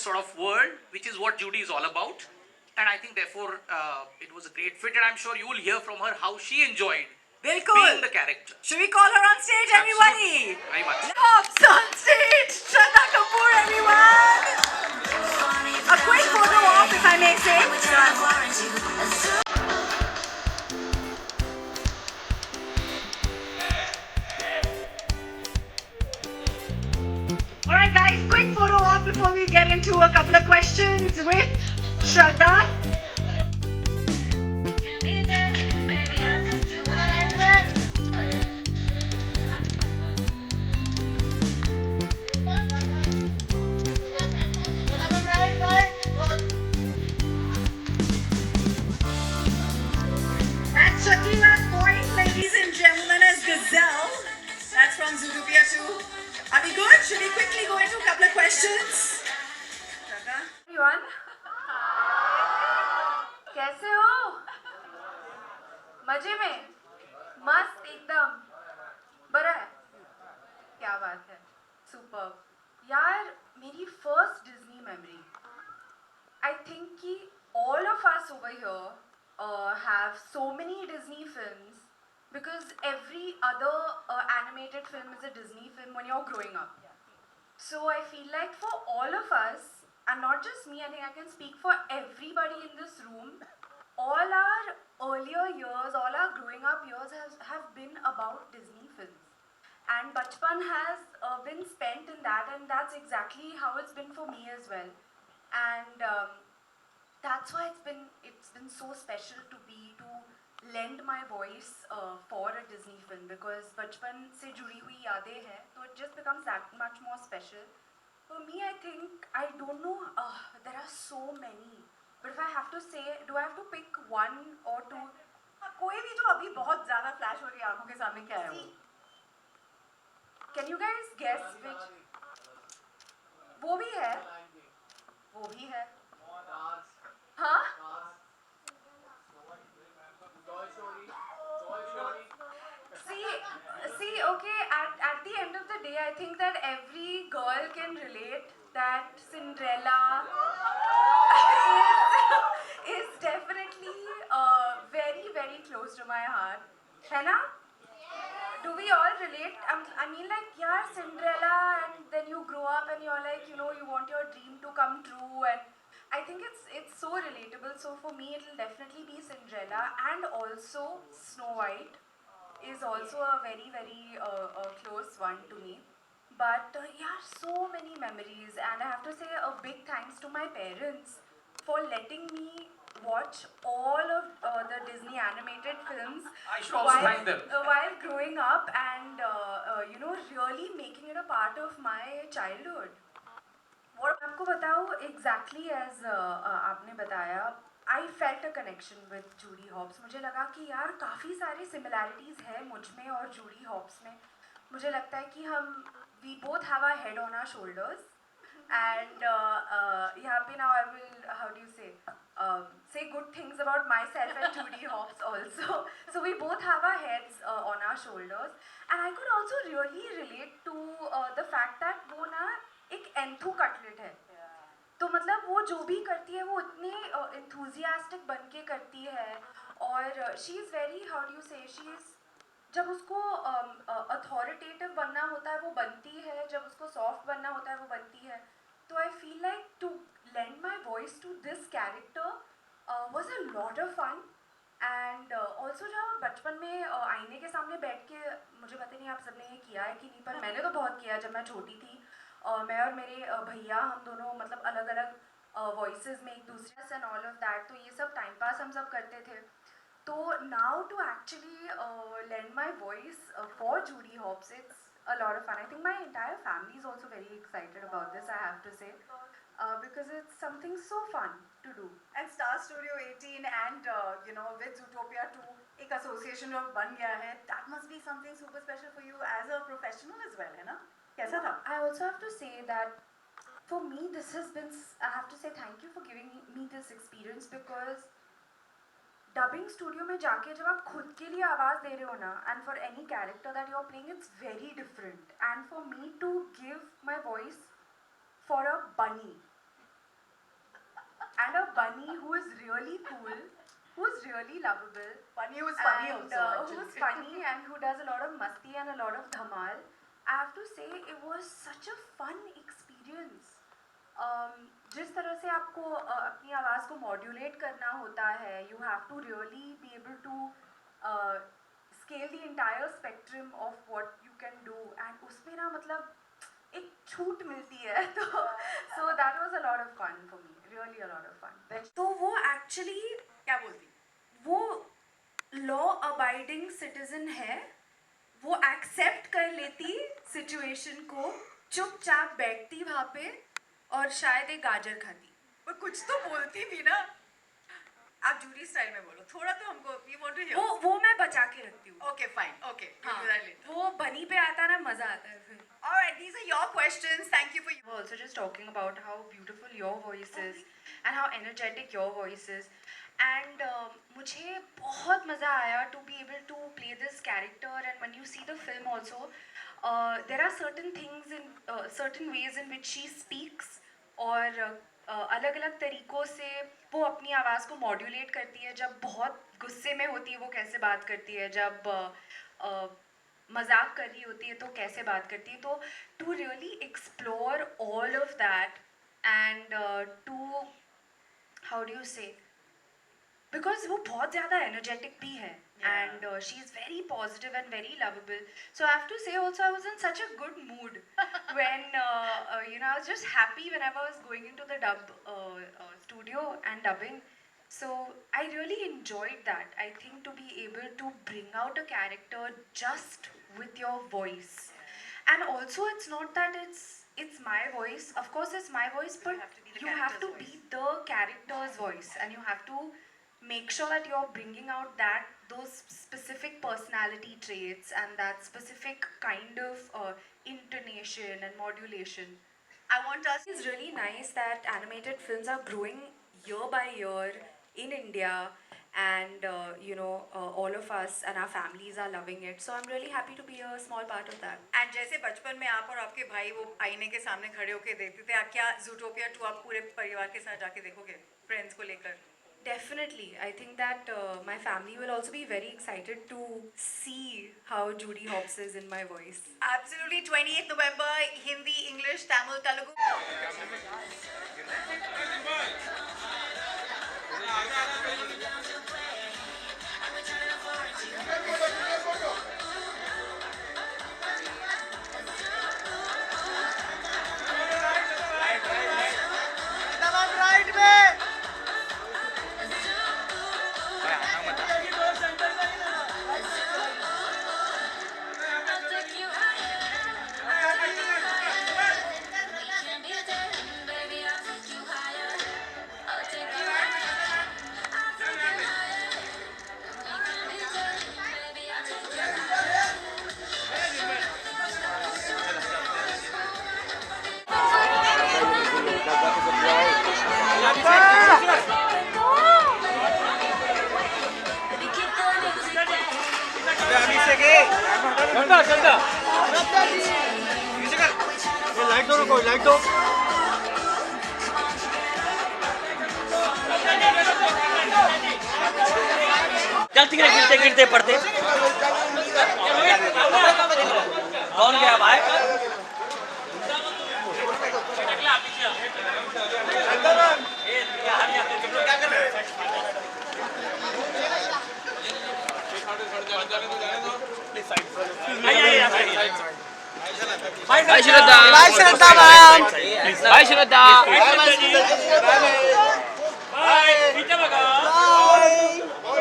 sort of world, which is what Judy is all about. And I think therefore it was a great fit, and I'm sure you will hear from her how she enjoyed being the character. Should we call her on stage, everybody? Absolutely. Very much. Hops on stage, Shraddha Kapoor, everyone. A quick photo op, if I may say. All right, guys, quick photo op before we get into a couple of questions with Shraddha. That's Shakira's voice, ladies and gentlemen, as Gazelle. That's from Zootopia 2. Are we good? Should we quickly go into a couple of questions? everyone. कैसे हो? मजे में? मस्त एकदम. बड़ा है? क्या बात है? Superb. यार मेरी first Disney memory. I think कि all of us over here have so many Disney films because every other animated film is a Disney film when you're growing up. So I feel like for all of us, and not just me, I think I can speak for everybody in this room, all our earlier years, all our growing up years have been about Disney films. And Bachpan has been spent in that, and that's exactly how it's been for me as well. And that's why it's been so special to lend my voice for a Disney film, because बचपन से जुड़ी हुई यादें हैं, so it just becomes that much more special. For me, I think, I don't know, there are so many, but if I have to say, do I have to pick one or two? कोई भी जो अभी बहुत ज़्यादा flash हो रही है आंखों के सामने, क्या है वो? Can you guys guess which? वो भी है, वो भी है. हाँ? See, okay, at the end of the day, I think that every girl can relate that Cinderella is definitely very, very close to my heart. है ना? Do we all relate? I mean, like, yeah, Cinderella, and then you grow up and you're like, you know, you want your dream to come true, and I think it's so relatable. So for me, it'll definitely be Cinderella, and also Snow White is also a very, very close one to me. But yeah, so many memories, and I have to say a big thanks to my parents for letting me watch all of the Disney animated films I should also thank them. while growing up, and you know, really making it a part of my childhood. What आपको बताऊँ, exactly as आपने बताया, I felt a connection with Judy Hopps. मुझे लगा कि यार काफ़ी सारी similarities हैं मुझ में और Judy Hopps में. मुझे लगता है कि we both have our head on our shoulders, and यहाँ पे now I will, how do you say good things about myself and Judy Hopps also. So we both have our heads on our shoulders, and I could also really relate to the fact that वो ना एक enthu cutlet है. तो मतलब वो जो भी करती है वो इतने enthusiastic बन के करती है, और she is very, how do you say, she is, जब उसको authoritative बनना होता है वो बनती है, जब उसको soft बनना होता है वो बनती है. तो I feel like to lend my voice to this character was a lot of fun. And also जब बचपन में आईने के सामने बैठ के, मुझे पता नहीं आप सबने ये किया है कि नहीं, पर मैंने तो बहुत किया जब मैं छोटी थी. मैं और मेरे भैया, हम दोनों मतलब अलग अलग वॉइसेस में एक दूसरे से, एंड ऑल ऑफ दैट. तो ये सब टाइम पास हम सब करते थे. तो now to actually lend my voice for Judy Hopps, it's a lot of fun. I think my entire family is also very excited about this, I have to say, because it's something so fun to do. And Star Studio 18 and you know, with Zootopia 2 एक association of बन गया है. That must be something super special for you as a professional as well, है ना? कैसा था? I also have to say that for me this has been, I have to say thank you for giving me this experience, because dubbing studio में जाके जब आप खुद के लिए आवाज़ दे रहे हो ना, and for any character that you are playing, it's very different. And for me to give my voice for a bunny, Bunny, who is really cool, who's really lovable, Bunny was funny and also. who's funny and who does a lot of masti and a lot of dhamal. I have to say it was such a fun experience. जिस तरह से आपको अपनी आवाज़ को modulate करना होता है, you have to really be able to scale the entire spectrum of what you can do, and उसमें ना मतलब एक छूट मिलती है तो so that was a lot of fun for me, really a lot of fun. तो वो actually क्या बोलती? वो लॉ अबाइडिंग सिटीजन है, वो एक्सेप्ट कर लेती सिचुएशन को, चुपचाप बैठती वहाँ पे और शायद एक गाजर खाती. पर कुछ तो बोलती भी ना. आप जूरी स्टाइल में बोलो थोड़ा तो हमको. We want to hear. वो मैं बचा के रखती हूँ. Okay fine. ओके वो बनी पे आता ना मजा आता है फिर. Alright, these are your questions. Thank you for you. Also just talking about how beautiful your voice is and how energetic your voice is, and मुझे बहुत मज़ा आया to be able to play this character, and when you see the film also there are certain things in certain ways in which she speaks, और अलग अलग तरीक़ों से वो अपनी आवाज़ को मॉड्यूलेट करती है. जब बहुत गुस्से में होती है वो कैसे बात करती है, जब मजाक कर रही होती है तो कैसे बात करती है. तो to really explore all of that and to how do you say, because वो बहुत ज़्यादा एनर्जेटिक भी है and she is very positive and very lovable. So I have to say also I was in such a good mood when you know, I was just happy whenever I was going into the dub studio and dubbing. So I really enjoyed that. I think to be able to bring out a character just with your voice, and also it's not that it's my voice. Of course it's my voice, but you have to be the character's voice, and you have to make sure that you're bringing out those specific personality traits and that specific kind of intonation and modulation. I want us. It's really nice that animated films are growing year by year in India, and you know, all of us and our families are loving it. So I'm really happy to be a small part of that. And जैसे बचपन में आप और आपके भाई वो आईने के सामने खड़े होके देखते थे, क्या ज़ूटोपिया 2 आप पूरे परिवार के साथ जाके देखोगे फ्रेंड्स को लेकर? Definitely. I think that my family will also be very excited to see how Judy Hopps is in my voice. Absolutely. 28th November, Hindi, English, Tamil, Telugu. Light दो, कोई लाइट दो. चलती रहे, गिरते गिरते पड़ते. कौन गया भाई? Bye Shraddha. Bye Shraddha. Bye Shraddha.